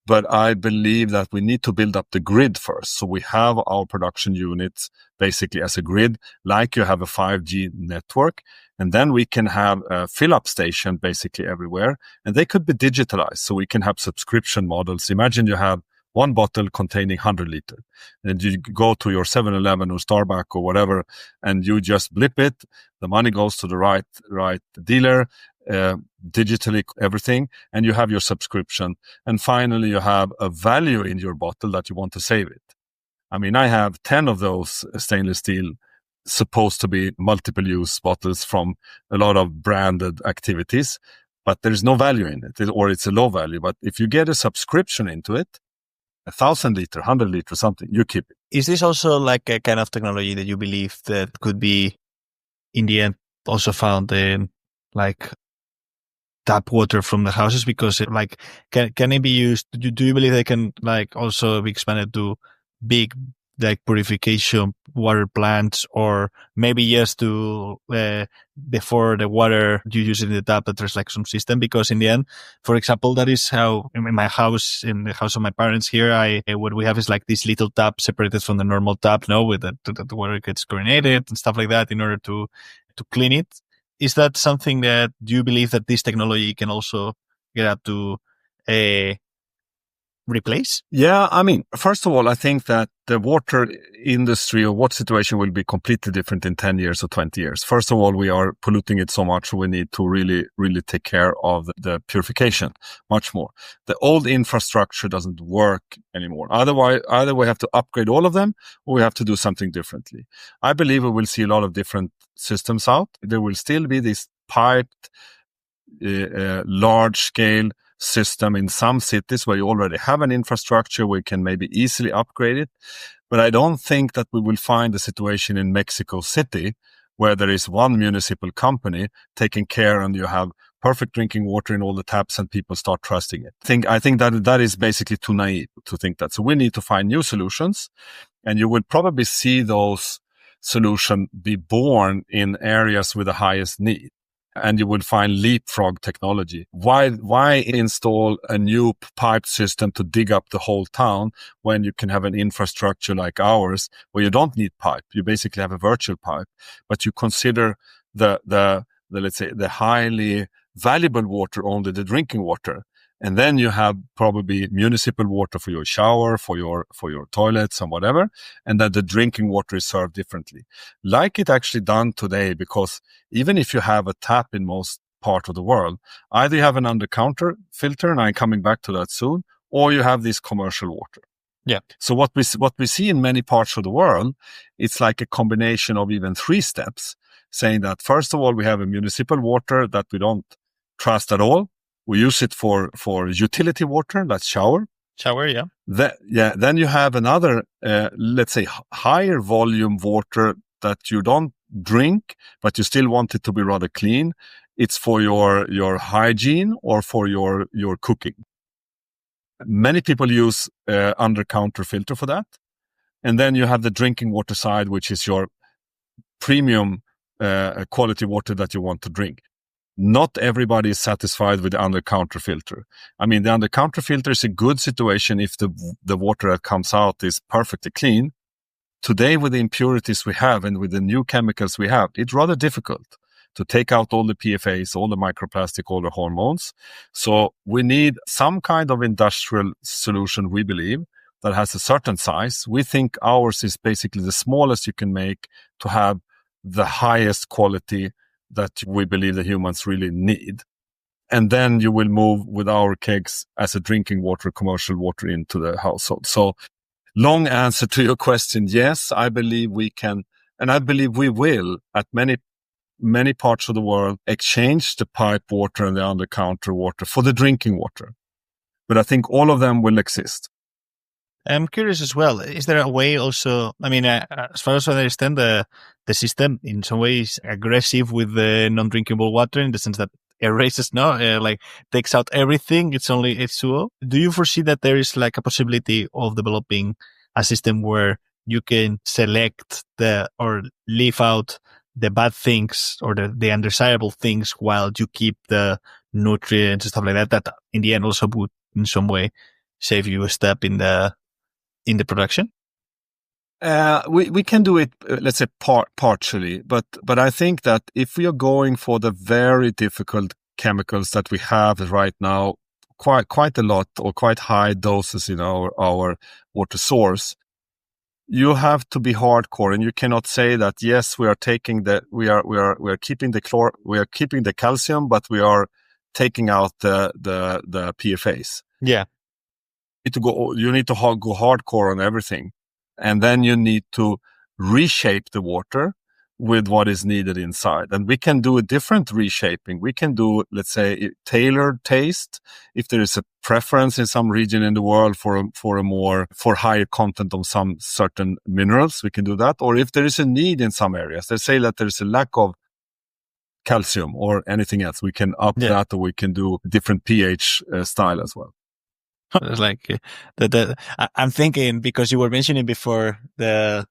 But I believe that we need to build up the grid first. So we have our production units basically as a grid, like you have a 5G network. And then we can have a fill-up station basically everywhere. And they could be digitalized. So we can have subscription models. Imagine you have one bottle containing 100 liters. And you go to your 7-Eleven or Starbucks or whatever, and you just blip it. The money goes to the right dealer. Digitally everything, and you have your subscription, and finally you have a value in your bottle that you want to save it. I have 10 of those stainless steel supposed to be multiple use bottles from a lot of branded activities, but there's no value in it, or it's a low value. But if you get a subscription into it, 1,000 liter, 100 liter, something, you keep it. Is this also like a kind of technology that you believe that could be in the end also found in like tap water from the houses? Because can it be used? Do you believe they can like also be expanded to big like purification water plants, or maybe just to before the water you use it in the tap that there's like some system? Because in the end, for example, that is how in my house, in the house of my parents here, what we have is like this little tap separated from the normal tap, with that the water gets chlorinated and stuff like that in order to clean it. Is that something that do you believe that this technology can also get up to replace? Yeah, I mean, first of all, I think that the water industry or water situation will be completely different in 10 years or 20 years. First of all, we are polluting it so much, we need to really, really take care of the purification much more. The old infrastructure doesn't work anymore. Otherwise, either we have to upgrade all of them or we have to do something differently. I believe we will see a lot of different systems out. There will still be this piped, large scale system in some cities where you already have an infrastructure where you can maybe easily upgrade it. But I don't think that we will find a situation in Mexico City where there is one municipal company taking care and you have perfect drinking water in all the taps and people start trusting it. I think that is basically too naive to think that. So we need to find new solutions, and you will probably see those solutions be born in areas with the highest need. And you would find leapfrog technology. Why install a new pipe system to dig up the whole town when you can have an infrastructure like ours where you don't need pipe? You basically have a virtual pipe, but you consider the let's say the highly valuable water only the drinking water. And then you have probably municipal water for your shower, for your toilets and whatever. And then the drinking water is served differently. Like it actually done today, because even if you have a tap in most part of the world, either you have an under-counter filter, and I'm coming back to that soon, or you have this commercial water. Yeah. So what we see in many parts of the world, it's like a combination of even 3 steps, saying that first of all, we have a municipal water that we don't trust at all. We use it for utility water, that's shower. Shower, yeah. Then you have another, let's say, higher volume water that you don't drink, but you still want it to be rather clean. It's for your hygiene or for your cooking. Many people use under-counter filter for that. And then you have the drinking water side, which is your premium quality water that you want to drink. Not everybody is satisfied with the under-counter filter. I mean, the under-counter filter is a good situation if the water that comes out is perfectly clean. Today, with the impurities we have and with the new chemicals we have, it's rather difficult to take out all the PFAs, all the microplastic, all the hormones. So we need some kind of industrial solution, we believe, that has a certain size. We think ours is basically the smallest you can make to have the highest quality that we believe the humans really need. And then you will move with our kegs as a drinking water, commercial water into the household. So long answer to your question. Yes, I believe we can, and I believe we will at many parts of the world exchange the pipe water and the under-counter water for the drinking water. But I think all of them will exist. I'm curious as well. Is there a way also? I mean, as far as I understand, the system in some ways aggressive with the non-drinkable water in the sense that erases, like takes out everything. It's only H2O. Do you foresee that there is like a possibility of developing a system where you can select or leave out the bad things or the undesirable things while you keep the nutrients and stuff like that? That in the end also would in some way save you a step in the production? We can do it, let's say, partially, but I think that if we are going for the very difficult chemicals that we have right now, quite a lot or quite high doses in our water source, you have to be hardcore, and you cannot say that yes, we are taking we are keeping the calcium, but we are taking out the PFAs. Yeah. You need to go hardcore on everything. And then you need to reshape the water with what is needed inside. And we can do a different reshaping. We can do, let's say, tailored taste. If there is a preference in some region in the world for higher content of some certain minerals, we can do that. Or if there is a need in some areas, let's say that there is a lack of calcium or anything else, we can up that, or we can do different pH style as well. It's like I'm thinking, because you were mentioning before the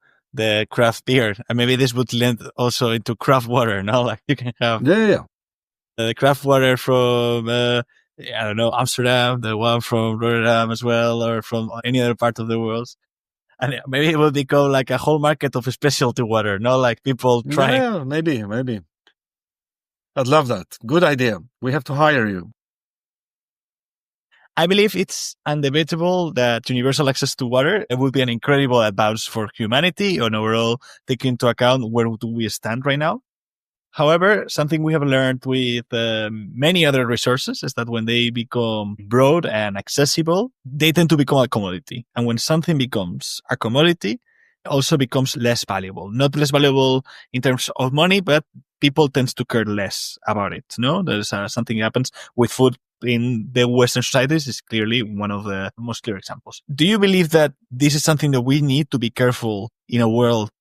craft beer, and maybe this would lend also into craft water. No, like you can have the craft water from I don't know, Amsterdam, the one from Rotterdam as well, or from any other part of the world, and maybe it will become like a whole market of specialty water. No, like people trying. Yeah, maybe. I'd love that. Good idea. We have to hire you. I believe it's undebatable that universal access to water it would be an incredible advance for humanity and overall taking into account where do we stand right now. However, something we have learned with many other resources is that when they become broad and accessible, they tend to become a commodity. And when something becomes a commodity, it also becomes less valuable. Not less valuable in terms of money, but people tend to care less about it. No, there's something that happens with food in the Western societies is clearly one of the most clear examples. Do you believe that this is something that we need to be careful in a world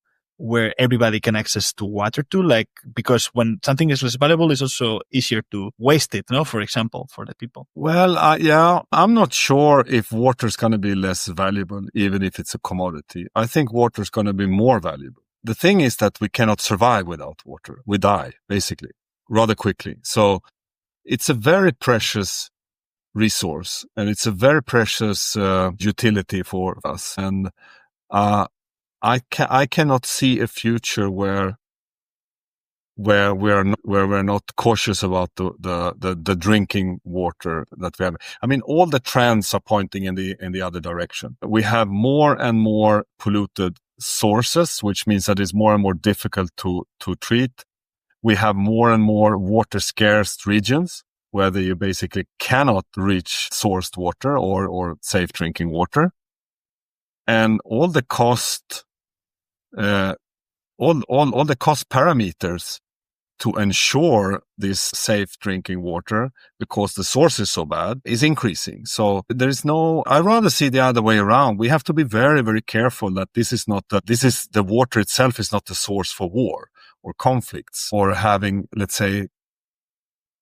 where everybody can access to water to, like, because when something is less valuable, it's also easier to waste it, no? For example, for the people. Well, yeah, I'm not sure if water is going to be less valuable, even if it's a commodity. I think water is going to be more valuable. The thing is that we cannot survive without water. We die, basically, rather quickly. So it's a very precious resource and it's a very precious utility for us. And I cannot see a future where we're not cautious about the drinking water that we have. I mean, all the trends are pointing in the other direction. We have more and more polluted sources, which means that it's more and more difficult to treat. We have more and more water scarce regions where you basically cannot reach sourced water or safe drinking water, and all the cost. All the cost parameters to ensure this safe drinking water, because the source is so bad, is increasing. So I rather see the other way around. We have to be very, very careful that the water itself is not the source for war or conflicts or having, let's say,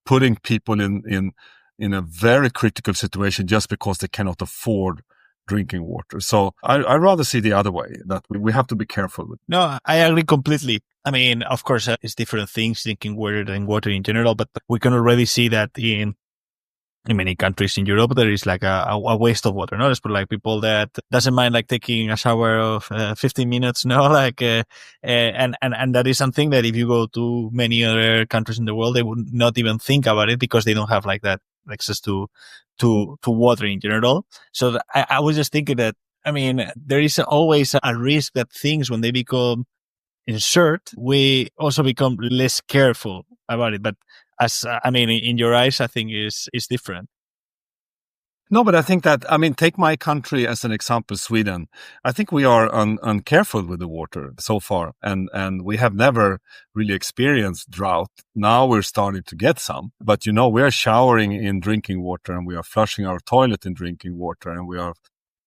putting people in a very critical situation just because they cannot afford drinking water. So I rather see the other way, that we have to be careful with. No, I agree completely. I mean, of course, it's different things, drinking water and water in general, but we can already see that in many countries in Europe, there is like a waste of water. No, it's for like people that doesn't mind like taking a shower of 15 minutes. No, like, and that is something that if you go to many other countries in the world, they would not even think about it because they don't have like that access to water in general. So I was just thinking that, I mean, there is always a risk that things, when they become insert, we also become less careful about it. But I mean, in your eyes, I think is different. No, but I think that, I mean, take my country as an example, Sweden. I think we are uncareful with the water so far, and we have never really experienced drought. Now we're starting to get some, but we are showering in drinking water, and we are flushing our toilet in drinking water, and we are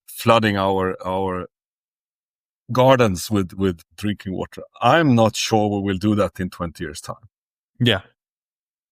flooding our gardens with drinking water. I'm not sure we will do that in 20 years' time. Yeah.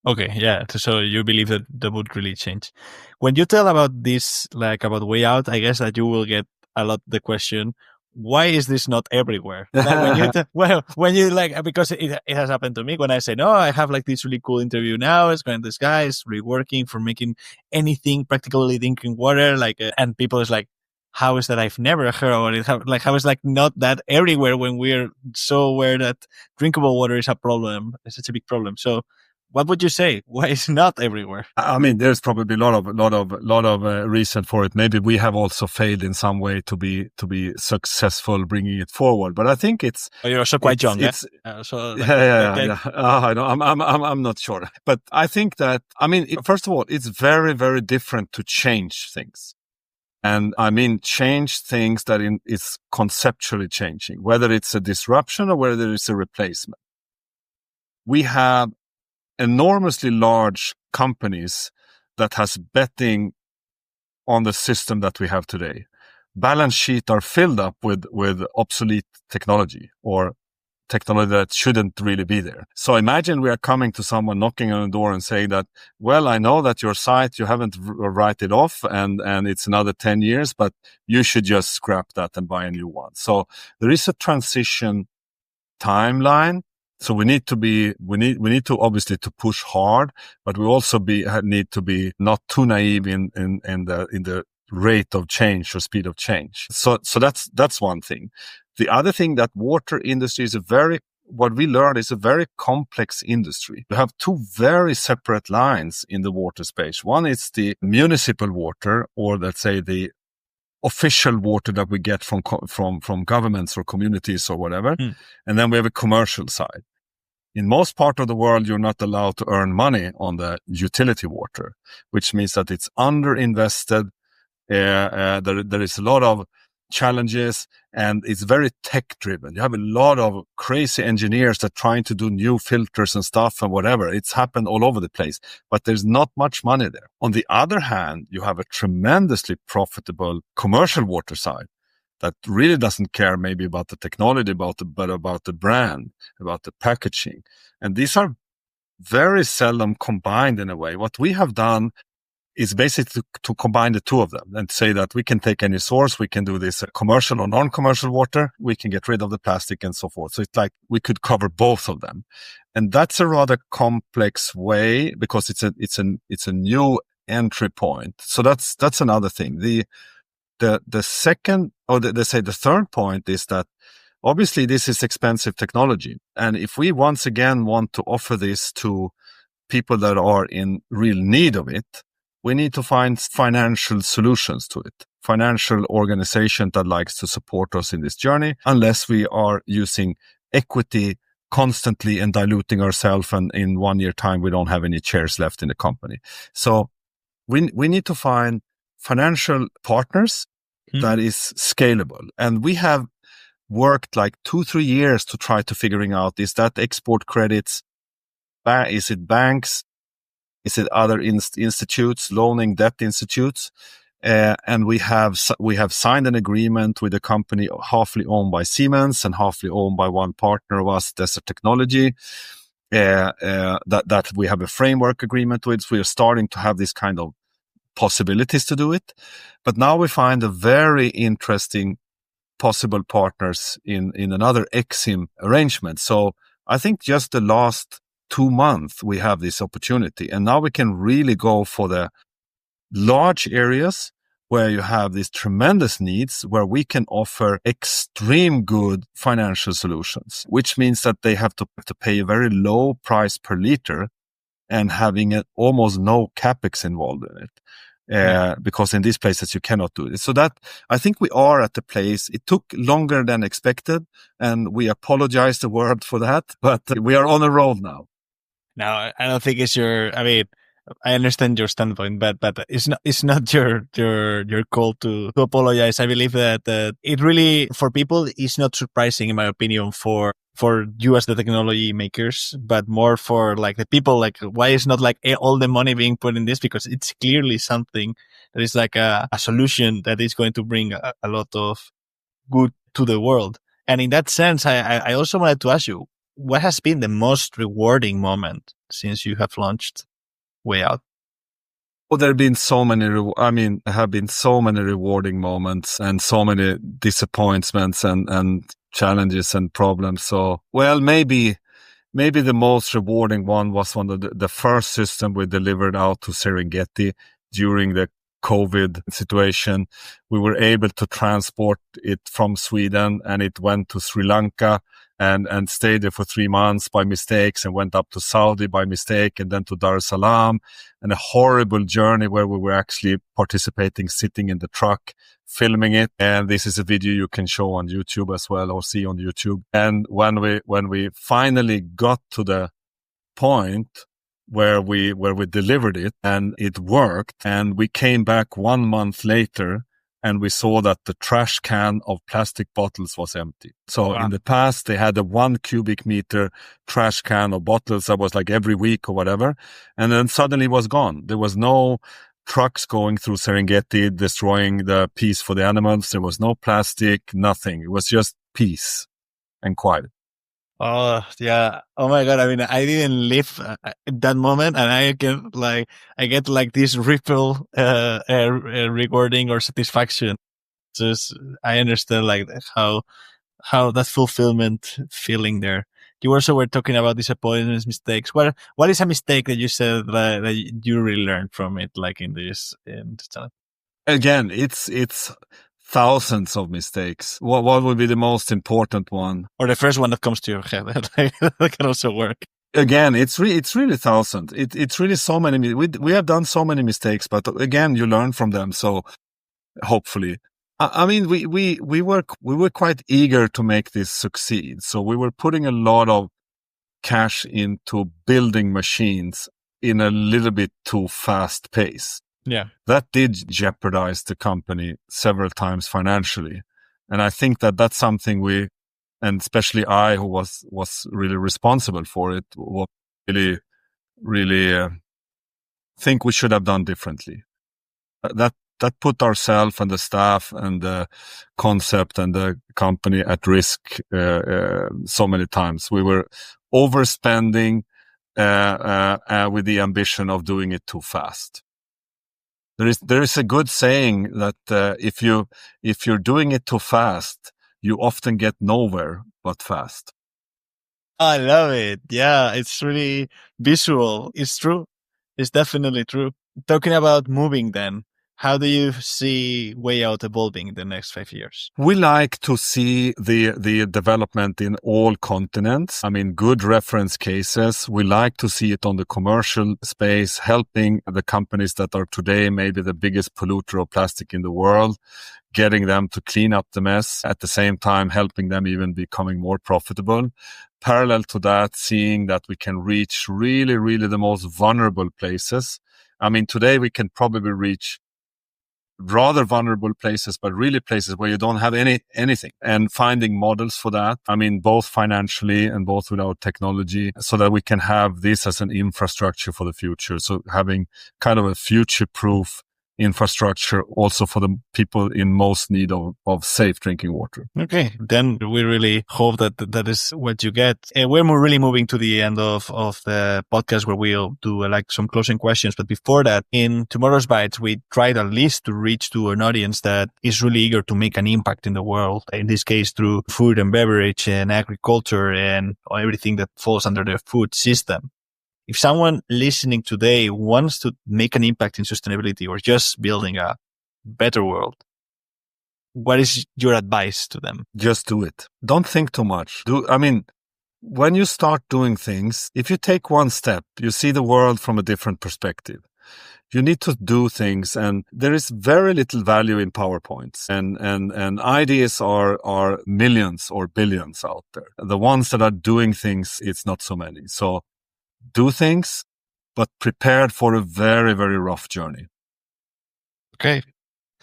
Okay, yeah. So you believe that would really change. When you tell about this, like about Wayout, I guess that you will get a lot the question, why is this not everywhere? Like when you like, because it has happened to me when I say, no, I have like this really cool interview now. It's going, this guy is reworking for making anything practically drinking water. Like, and people is like, how is that I've never heard about it? How is like not that everywhere when we're so aware that drinkable water is a problem? It's such a big problem. So what would you say? Why is not everywhere? I mean, there's probably a lot of reason for it. Maybe we have also failed in some way to be successful bringing it forward. But I think it's. Oh, you're also quite young. Yeah. I know. I'm not sure, but I think that, I mean, first of all, it's very, very different to change things. And I mean, change things that is conceptually changing, whether it's a disruption or whether it's a replacement. We have enormously large companies that has betting on the system that we have today. Balance sheet are filled up with obsolete technology or technology that shouldn't really be there. So imagine we are coming to someone knocking on the door and saying that, well, I know that your site, you haven't write it off and it's another 10 years, but you should just scrap that and buy a new one. So there is a transition timeline. So we need to obviously to push hard, but we also need to be not too naive in the rate of change or speed of change. So that's one thing. The other thing, that water industry is a very what we learned is a very complex industry. You have two very separate lines in the water space. One is the municipal water, or let's say the official water that we get from governments or communities or whatever. And then we have a commercial side. In most part of the world, you're not allowed to earn money on the utility water, which means that it's underinvested. There is a lot of challenges, and it's very tech driven. You have a lot of crazy engineers that are trying to do new filters and stuff and whatever. It's happened all over the place, but there's not much money there. On the other hand, you have a tremendously profitable commercial water side that really doesn't care maybe about the technology, but about the brand, about the packaging. And these are very seldom combined in a way. What we have done is basically to combine the two of them and say that we can take any source, we can do this commercial or non-commercial water, we can get rid of the plastic and so forth. So it's like we could cover both of them. And that's a rather complex way because it's a new entry point. So that's another thing. The second, or the third point is that obviously this is expensive technology. And if we once again want to offer this to people that are in real need of it, we need to find financial solutions to it. Financial organization that likes to support us in this journey, unless we are using equity constantly and diluting ourselves, and in 1 year time, we don't have any shares left in the company. So we need to find financial partners that is scalable. And we have worked like 2-3 years to try to figuring out, is that export credits? Is it banks? Is it other institutes, loaning debt institutes? And we have signed an agreement with a company halfly owned by Siemens and halfly owned by one partner of us, Desert Technology, that we have a framework agreement with. So we are starting to have this kind of possibilities to do it. But now we find a very interesting possible partners in another Exim arrangement. So I think just the last 2 months, we have this opportunity. And now we can really go for the large areas where you have these tremendous needs, where we can offer extreme good financial solutions, which means that they have to pay a very low price per liter and having almost no capex involved in it. Because in these places you cannot do it. So that I think we are at the place. It took longer than expected, and we apologize the world for that, but we are on a roll now. No, I don't think it's your. I mean, I understand your standpoint, but it's not your call to apologize. I believe that it really, for people, is not surprising, in my opinion, for you as the technology makers, but more for like the people. Like, why is not like all the money being put in this? Because it's clearly something that is like a solution that is going to bring a lot of good to the world. And in that sense, I also wanted to ask you, what has been the most rewarding moment since you have launched Wayout? Well, there have been so many. Have been so many rewarding moments and so many disappointments and challenges and problems. So, well, maybe the most rewarding one was one of the first system we delivered out to Serengeti during the COVID situation. We were able to transport it from Sweden, and it went to Sri Lanka and stayed there for 3 months by mistakes, and went up to Saudi by mistake, and then to Dar es Salaam, and a horrible journey where we were actually participating, sitting in the truck, filming it. And this is a video you can show on YouTube as well, or see on YouTube. And when we finally got to the point where we delivered it and it worked, and we came back 1 month later, and we saw that the trash can of plastic bottles was empty. So in the past, they had a 1 cubic meter trash can of bottles that was like every week or whatever. And then suddenly it was gone. There was no trucks going through Serengeti, destroying the peace for the animals. There was no plastic, nothing. It was just peace and quiet. Oh, yeah. Oh my God. I mean, I didn't live that moment, and I get like this ripple, rewarding or satisfaction. Just, I understand like how that fulfillment feeling there. You also were talking about disappointments, mistakes. What is a mistake that you said that you really learned from it, like in this challenge? Again, it's thousands of mistakes. What would be the most important one? Or the first one that comes to your head. That can also work. Again, it's really thousands. It's really so many. We have done so many mistakes, but again, you learn from them. So hopefully, I mean, we were quite eager to make this succeed. So we were putting a lot of cash into building machines in a little bit too fast pace. Yeah. That did jeopardize the company several times financially. And I think that that's something and especially I, who was really responsible for it, really think we should have done differently. That put ourselves and the staff and the concept and the company at risk so many times. We were overspending with the ambition of doing it too fast. There is a good saying that if you're doing it too fast, you often get nowhere but fast. I love it. Yeah, it's really visual. It's true. It's definitely true. Talking about moving then, how do you see Wayout evolving in the next 5 years? We like to see the development in all continents. I mean, good reference cases. We like to see it on the commercial space, helping the companies that are today maybe the biggest polluter of plastic in the world, getting them to clean up the mess, at the same time helping them even becoming more profitable. Parallel to that, seeing that we can reach really, really the most vulnerable places. I mean, today we can probably reach rather vulnerable places, but really places where you don't have anything, and finding models for that. I mean, both financially and both with our technology, so that we can have this as an infrastructure for the future. So having kind of a future-proof infrastructure also for the people in most need of safe drinking water. Okay, then we really hope that is what you get. We're really moving to the end of the podcast, where we'll do like some closing questions. But before that, in tomorrow's bites, we tried at least to reach to an audience that is really eager to make an impact in the world. In this case, through food and beverage and agriculture and everything that falls under the food system. If someone listening today wants to make an impact in sustainability or just building a better world, what is your advice to them? Just do it. Don't think too much. When you start doing things, if you take one step, you see the world from a different perspective. You need to do things, and there is very little value in PowerPoints, and ideas are millions or billions out there. The ones that are doing things, it's not so many. So do things, but prepared for a very, very rough journey. Okay.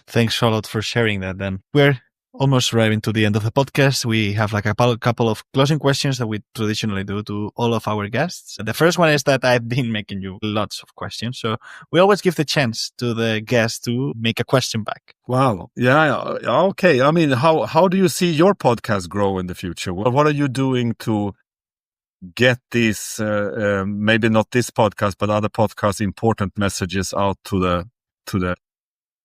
Thanks, Charlotte, for sharing that then. We're almost arriving to the end of the podcast. We have like a couple of closing questions that we traditionally do to all of our guests. The first one is that I've been making you lots of questions. So we always give the chance to the guest to make a question back. Wow. Yeah. Okay. I mean, how do you see your podcast grow in the future? What are you doing to get these, maybe not this podcast, but other podcasts, important messages out to the.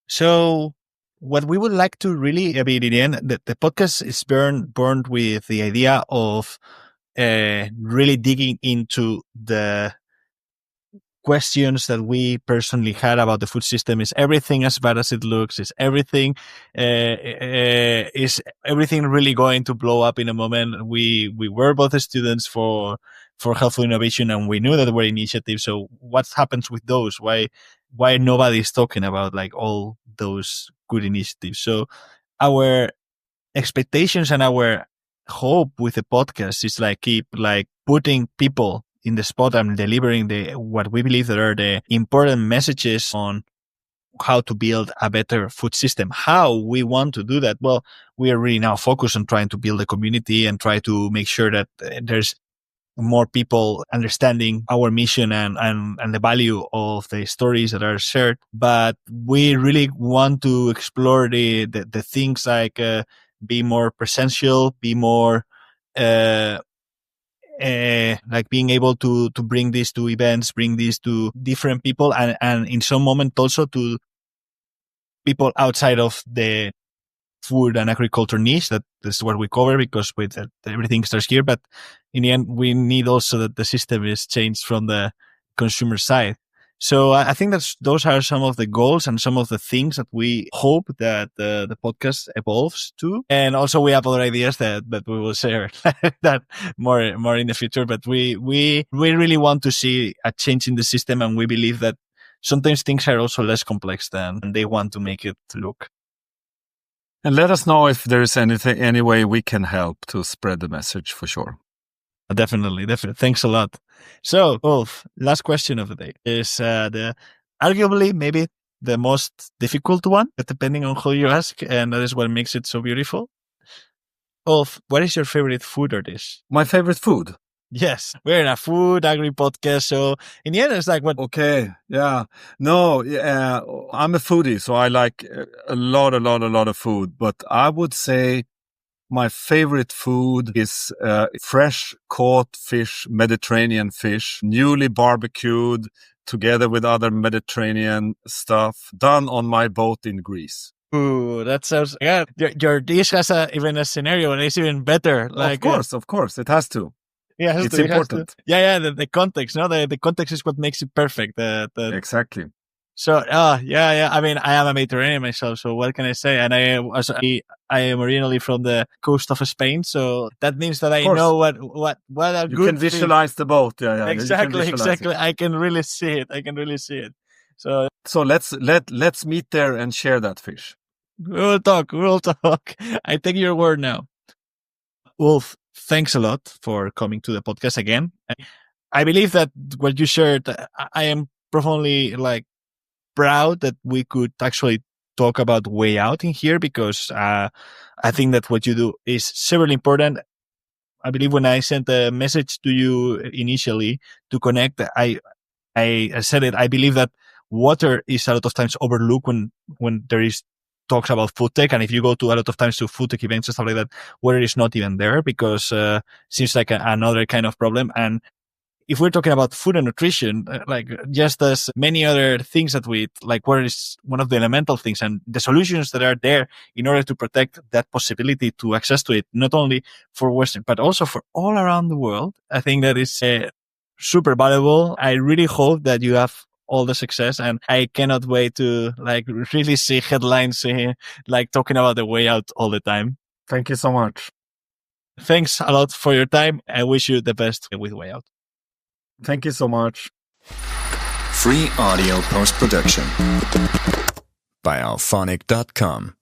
So what we would like to really, in the end, the podcast is burned with the idea of really digging into the questions that we personally had about the food system. Is everything as bad as it looks? Is everything really going to blow up in a moment? We were both students for healthful innovation, and we knew that there were initiatives. So what happens with those? Why nobody's talking about like all those good initiatives? So our expectations and our hope with the podcast is like keep like putting people in the spot and delivering what we believe that are the important messages on how to build a better food system. How we want to do that? Well, we are really now focused on trying to build a community and try to make sure that there's more people understanding our mission and the value of the stories that are shared. But we really want to explore the things like be more presential, be more like being able to bring this to events, bring this to different people, and in some moment also to people outside of the food and agriculture niche. That is what we cover, because with everything starts here. But in the end, we need also that the system is changed from the consumer side. So I think those are some of the goals and some of the things that we hope that the podcast evolves to. And also we have other ideas that we will share that more in the future. But we really want to see a change in the system, and we believe that sometimes things are also less complex than they want to make it look. And let us know if there is any way we can help to spread the message, for sure. Definitely. Thanks a lot. So, Ulf, last question of the day is the arguably maybe the most difficult one, but depending on who you ask, and that is what makes it so beautiful. Ulf, what is your favorite food or dish? My favorite food? Yes, we're in a food agri podcast, so in the end, it's like what? Okay, yeah, no, yeah, I'm a foodie, so I like a lot of food. But I would say my favorite food is fresh caught fish, Mediterranean fish, newly barbecued together with other Mediterranean stuff, done on my boat in Greece. Ooh, that sounds. Yeah, your dish has even a scenario, and it's even better. Like, of course, it has to. Yeah, it's important. Yeah, the context. No, the context is what makes it perfect. Exactly. So, yeah. I mean, I am a Mediterranean myself, so what can I say? And I am originally from the coast of Spain, so that means that I know what are you good. You can visualize the boat. Yeah. Exactly. I can really see it. So let's meet there and share that fish. We'll talk. I take your word now. Ulf, thanks a lot for coming to the podcast again. I believe that what you shared, I am profoundly proud that we could actually talk about Wayout in here, because I think that what you do is severely important. I believe when I sent a message to you initially to connect, I said it. I believe that water is a lot of times overlooked when there is talks about food tech. And if you go to a lot of times to food tech events and stuff like that, water is not even there, because seems like another kind of problem. And if we're talking about food and nutrition, just as many other things that water is one of the elemental things, and the solutions that are there in order to protect that possibility to access to it, not only for Western, but also for all around the world. I think that is super valuable. I really hope that you have all the success, and I cannot wait to really see headlines talking about the Wayout all the time. Thank you so much. Thanks a lot for your time. I wish you the best with Wayout. Thank you so much. Free audio post-production by alphonic.com.